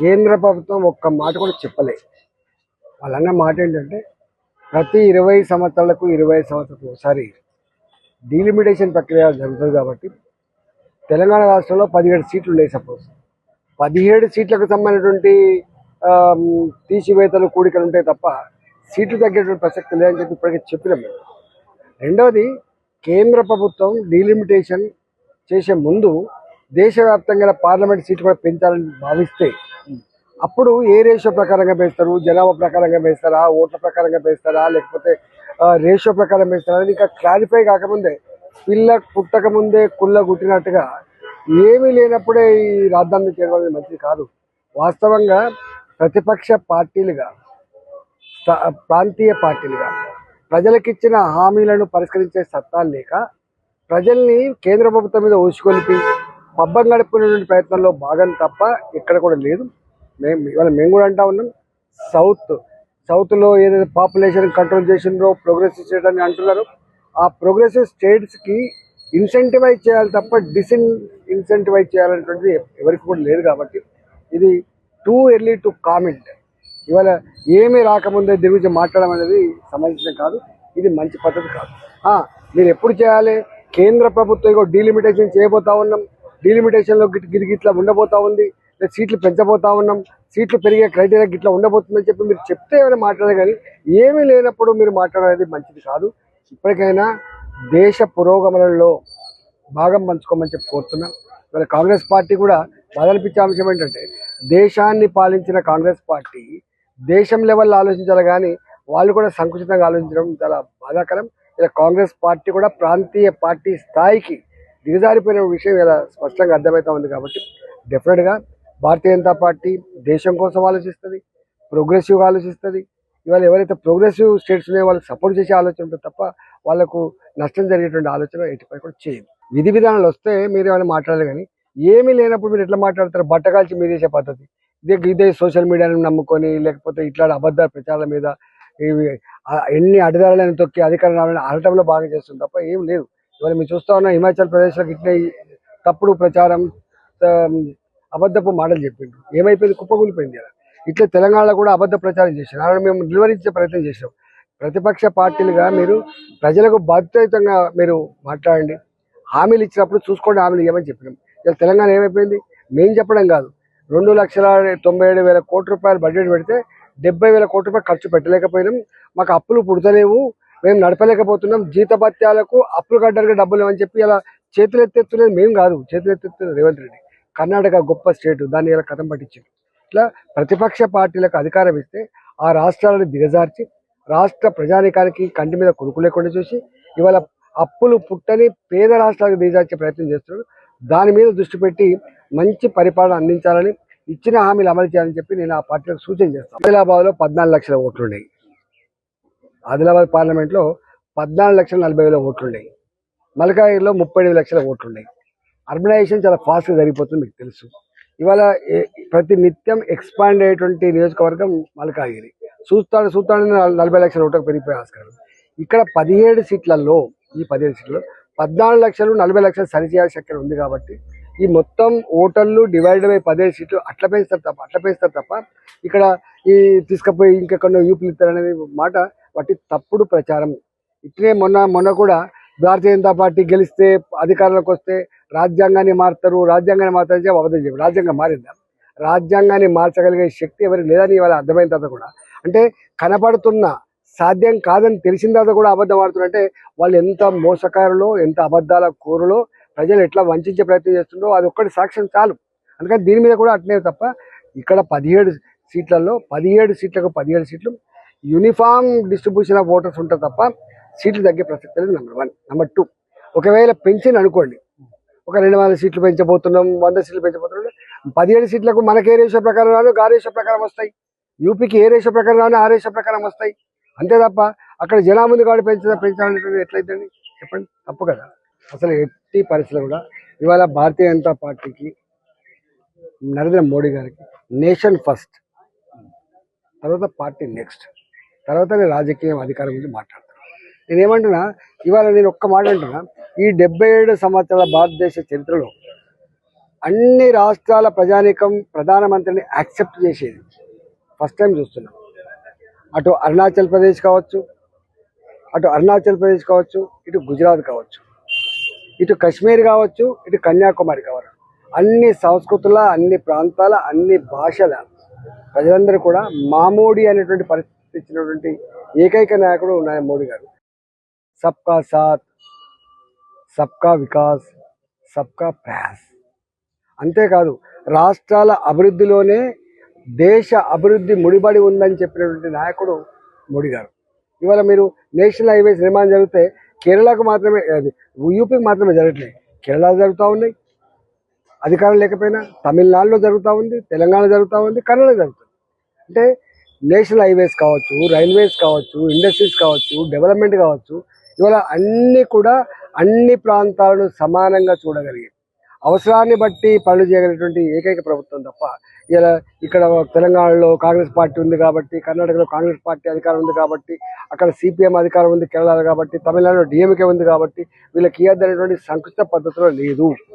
కేంద్ర ప్రభుత్వం ఒక్క మాట కూడా చెప్పలేదు. వాళ్ళన్న మాట ఏంటంటే ప్రతి 20 సంవత్సరాలకు 20 సంవత్సరాలకు ఒకసారి డీలిమిటేషన్ ప్రక్రియ జరుగుతుంది కాబట్టి తెలంగాణ రాష్ట్రంలో 17 సీట్లు ఉన్నాయి. సపోజ్ 17 సీట్లకు సంబంధించినటువంటి తీసివేతలు కూడికలు ఉంటాయి తప్ప సీట్లు తగ్గేటువంటి ప్రసక్తి లేదని చెప్పి ఇప్పటికే చెప్పినాం. రెండవది, కేంద్ర ప్రభుత్వం డీలిమిటేషన్ చేసే ముందు దేశవ్యాప్తంగా పార్లమెంట్ సీట్లు కూడా పెంచాలని భావిస్తే అప్పుడు ఏ రేషియో ప్రకారంగా పెంచుతారు? జనాభా ప్రకారంగా పెంచుతారా, ఓట్ల ప్రకారంగా పెంచుతారా, లేకపోతే రేషియో ప్రకారం పెంచుతారా అని ఇంకా క్లారిఫై కాకముందే, పిల్ల పుట్టక ముందే కుళ్ళ గుట్టినట్టుగా ఏమీ లేనప్పుడే ఈ రాజధాని చేరడం మంచిది కాదు. వాస్తవంగా ప్రతిపక్ష పార్టీలుగా, ప్రాంతీయ పార్టీలుగా ప్రజలకిచ్చిన హామీలను పరిష్కరించే సత్తా లేక ప్రజల్ని కేంద్ర ప్రభుత్వం మీద ఊసుకొలిపి పబ్బం గడుపుకునేటువంటి ప్రయత్నంలో భాగం తప్ప ఎక్కడ కూడా లేదు. మేము కూడా అంటా ఉన్నాం, సౌత్లో ఏదైతే పాపులేషన్ కంట్రోల్ చేసిండ్రో ప్రోగ్రెసివ్ స్టేట్ అని అంటున్నారు. ఆ ప్రోగ్రెసివ్ స్టేట్స్కి ఇన్సెంటివైజ్ చేయాలి తప్ప ఇన్సెంటివైజ్ చేయాలనేటువంటిది ఎవరికి కూడా లేదు. కాబట్టి ఇది టూ ఎర్లీ టు కామెంట్. ఇవాళ ఏమీ రాకముందే దీని గురించి మాట్లాడడం అనేది సంబంధించిన కాదు, ఇది మంచి పద్ధతి కాదు. మీరు ఎప్పుడు చేయాలి? కేంద్ర ప్రభుత్వం డీలిమిటేషన్ చేయబోతా ఉన్నాం, డీలిమిటేషన్లో గిట్లా ఉండబోతా ఉంది, సీట్లు పెంచబోతా ఉన్నాం, సీట్లు పెరిగే క్రైటీరియా గిట్లా ఉండబోతుందని చెప్పి మీరు చెప్తే ఏమైనా మాట్లాడాలి, కానీ ఏమీ లేనప్పుడు మీరు మాట్లాడేది మంచిది కాదు. ఇప్పటికైనా దేశ పురోగమనంలో భాగం పంచుకోమని చెప్పి కోరుతున్నాం. ఇవాళ కాంగ్రెస్ పార్టీ కూడా బాధ అనిపించే అంశం ఏంటంటే దేశాన్ని పాలించిన కాంగ్రెస్ పార్టీ దేశం లెవెల్లో ఆలోచించాలి, కానీ వాళ్ళు కూడా సంకుచితంగా ఆలోచించడం చాలా బాధాకరం. ఇలా కాంగ్రెస్ పార్టీ కూడా ప్రాంతీయ పార్టీ స్థాయికి దిగజారిపోయిన విషయం ఇలా స్పష్టంగా అర్థమవుతా ఉంది. కాబట్టి డెఫినెట్గా భారతీయ జనతా పార్టీ దేశం కోసం ఆలోచిస్తుంది, ప్రోగ్రెసివ్గా ఆలోచిస్తుంది. ఇవాళ ఎవరైతే ప్రోగ్రెసివ్ స్టేట్స్ ఉన్నాయో వాళ్ళకి సపోర్ట్ చేసే ఆలోచన ఉంటుంది తప్ప వాళ్ళకు నష్టం జరిగేటువంటి ఆలోచన ఎటుపై కూడా చేయదు. విధి విధానాలు వస్తే మీరు ఏమైనా మాట్లాడాలి, కానీ ఏమీ లేనప్పుడు మీరు ఎట్లా మాట్లాడతారు? బట్టకాల్చి మీరు చేసే పద్ధతి ఇదే సోషల్ మీడియాని నమ్ముకొని, లేకపోతే ఇట్లా అబద్ధాల ప్రచారాల మీద ఎన్ని అడ్డదారులను తొక్కి అధికారం అనటంలో బాగా చేస్తుంది తప్ప ఏం లేదు. ఇవాళ మీరు చూస్తా ఉన్న హిమాచల్ ప్రదేశ్లో ఇట్లా తప్పుడు ప్రచారం, అబద్ధపు మాటలు చెప్పిండ్రు, ఏమైపోయింది? కుప్పకూలిపోయింది. ఇట్లా తెలంగాణలో కూడా అబద్ధ ప్రచారం చేశారు. అలా మేము నిలువరించే ప్రయత్నం చేసినాం. ప్రతిపక్ష పార్టీలుగా మీరు ప్రజలకు బాధ్యతంగా మీరు మాట్లాడండి, హామీలు ఇచ్చినప్పుడు చూసుకోండి, హామీలు ఇవ్వమని చెప్పినాం. ఇలా తెలంగాణ ఏమైపోయింది? మేము చెప్పడం కాదు, 2,97,000 కోట్ల రూపాయలు బడ్జెట్ పెడితే 70,000 కోట్ల రూపాయలు ఖర్చు పెట్టలేకపోయినాం, మాకు అప్పులు పుడతలేవు, మేము నడపలేకపోతున్నాం, జీతభత్యాలకు అప్పులు కట్టడానికి డబ్బులు లేవని చెప్పి ఇలా చేతులు ఎత్తేస్తున్నది మేము కాదు, చేతులు ఎత్తేస్తున్నది రేవంత్ రెడ్డి. కర్ణాటక గొప్ప స్టేట్, దాన్ని ఇలా కథం పట్టించారు. ఇట్లా ప్రతిపక్ష పార్టీలకు అధికారం ఇస్తే ఆ రాష్ట్రాలను దిగజార్చి రాష్ట్ర ప్రజానికానికి కంటి మీద కొడుకు లేకుండా చూసి ఇవాళ అప్పులు పుట్టని పేద రాష్ట్రాలకు దిగజార్చే ప్రయత్నం చేస్తున్నారు. దాని మీద దృష్టి పెట్టి మంచి పరిపాలన అందించాలని, ఇచ్చిన హామీలు అమలు చేయాలని చెప్పి నేను ఆ పార్టీలకు సూచన చేస్తాను. ఆదిలాబాద్లో 14 లక్షల ఓట్లున్నాయి, ఆదిలాబాద్ పార్లమెంట్లో 14,40,000 ఓట్లున్నాయి, మల్కాజ్గిరిలో 38 లక్షల ఓట్లున్నాయి. అర్బనైజేషన్ చాలా ఫాస్ట్గా జరిగిపోతుంది, మీకు తెలుసు. ఇవాళ ప్రతి నిత్యం ఎక్స్పాండ్ అయ్యేటువంటి నియోజకవర్గం మల్కాజ్గిరి. చూస్తాను 40 లక్షల ఓట్లకు పెరిగిపోయే ఆస్కారం. ఇక్కడ 17 సీట్లలో, ఈ 17 సీట్లలో 14 లక్షలు 40 లక్షలు సరిచేయాల్సిన శక్తి ఉంది. కాబట్టి ఈ మొత్తం ఓటర్లు డివైడెడ్ బై 17 సీట్లు అట్లా పెంచుతారు తప్ప ఇక్కడ ఈ తీసుకుపోయి ఇంకెక్కడో యూపీలు ఇస్తారనేది మాట వాటి తప్పుడు ప్రచారం. ఇట్లే మొన్న కూడా భారతీయ జనతా పార్టీ గెలిస్తే అధికారంలోకి వస్తే రాజ్యాంగాన్ని మారుతారని అబద్ధం చెప్పి రాజ్యాంగం మారిందా? రాజ్యాంగాన్ని మార్చగలిగే శక్తి ఎవరికి లేదని ఇవాళ అర్థమైన తర్వాత కూడా, అంటే కనపడుతున్న సాధ్యం కాదని తెలిసిన తర్వాత కూడా అబద్ధం ఆడుతున్నారంటే వాళ్ళు ఎంత మోసకారులో, ఎంత అబద్ధాల కోరులో, ప్రజలు ఎట్లా వంచే ప్రయత్నం చేస్తుండో అది ఒక్కటి సాక్ష్యం చాలు. అందుకని దీని మీద కూడా అట్నే తప్ప ఇక్కడ 17 సీట్లలో 17 సీట్లకు 17 సీట్లు యూనిఫామ్ డిస్ట్రిబ్యూషన్ ఆఫ్ ఓటర్స్ ఉంటుంది తప్ప సీట్లు తగ్గే ప్రసక్తి లేదు. నెంబర్ 1. నెంబర్ 2, ఒకవేళ పెంచింది అనుకోండి, ఒక 200 సీట్లు పెంచబోతున్నాం, 100 సీట్లు పెంచబోతున్నాం, 17 సీట్లకు మనకి ఏ రేషియో ప్రకారం రాను ఆ రేషియో ప్రకారం వస్తాయి, యూపీకి ఏ రేషియో ప్రకారం రాను ఆ రేషియో ప్రకారం వస్తాయి. అంతే తప్ప అక్కడ జనాభా ముందు కాదు పెంచాలనేది ఎట్లయితే చెప్పండి? తప్పు కదా. అసలు ఎట్టి పరిస్థితులు కూడా ఇవాళ భారతీయ జనతా పార్టీకి, నరేంద్ర మోడీ గారికి నేషన్ ఫస్ట్, తర్వాత పార్టీ నెక్స్ట్, తర్వాత రాజకీయం అధికారం గురించి మాట్లాడతాను. నేనేమంటున్నా, ఇవాళ నేను ఒక్క మాట అంటున్నా, ఈ 77 సంవత్సరాల భారతదేశ చరిత్రలో అన్ని రాష్ట్రాల ప్రజానీకం ప్రధానమంత్రిని యాక్సెప్ట్ చేసేది ఫస్ట్ టైం చూస్తున్నాం. అటు అరుణాచల్ ప్రదేశ్ కావచ్చు, ఇటు గుజరాత్ కావచ్చు, ఇటు కాశ్మీర్ కావచ్చు, ఇటు కన్యాకుమారి కావచ్చు, అన్ని సంస్కృతుల, అన్ని ప్రాంతాల, అన్ని భాషల ప్రజలందరూ కూడా మామూడి అనేటువంటి పరిస్థితి ఇచ్చినటువంటి ఏకైక నాయకుడు మోడీ గారు. సబ్కా సాత్, సబ్కా వికాస్, సబ్కా ప్రయాస్. అంతేకాదు రాష్ట్రాల అభివృద్ధిలోనే దేశ అభివృద్ధి ముడిపడి ఉందని చెప్పినటువంటి నాయకుడు మోడీ గారు. ఇవాళ మీరు నేషనల్ హైవేస్ నిర్మాణం జరిగితే కేరళకు మాత్రమే, అది యూపీకి మాత్రమే జరగట్లేదు, కేరళలో జరుగుతూ ఉన్నాయి, అధికారం లేకపోయినా తమిళనాడులో జరుగుతూ ఉంది, తెలంగాణ జరుగుతూ ఉంది, కన్నడ జరుగుతుంది. అంటే నేషనల్ హైవేస్ కావచ్చు, రైల్వేస్ కావచ్చు, ఇండస్ట్రీస్ కావచ్చు, డెవలప్మెంట్ కావచ్చు, ఇవాళ అన్నీ కూడా అన్ని ప్రాంతాలను సమానంగా చూడగలిగే, అవసరాన్ని బట్టి పనులు చేయగలిగినటువంటి ఏకైక ప్రభుత్వం తప్ప ఇలా ఇక్కడ తెలంగాణలో కాంగ్రెస్ పార్టీ ఉంది కాబట్టి, కర్ణాటకలో కాంగ్రెస్ పార్టీ అధికారం ఉంది కాబట్టి, అక్కడ సిపిఎం అధికారం ఉంది కేరళలో కాబట్టి, తమిళనాడులో డిఎంకే ఉంది కాబట్టి వీళ్ళకి ఇవ్వద్దనేటువంటి సంకుచిత పద్ధతిలో లేదు.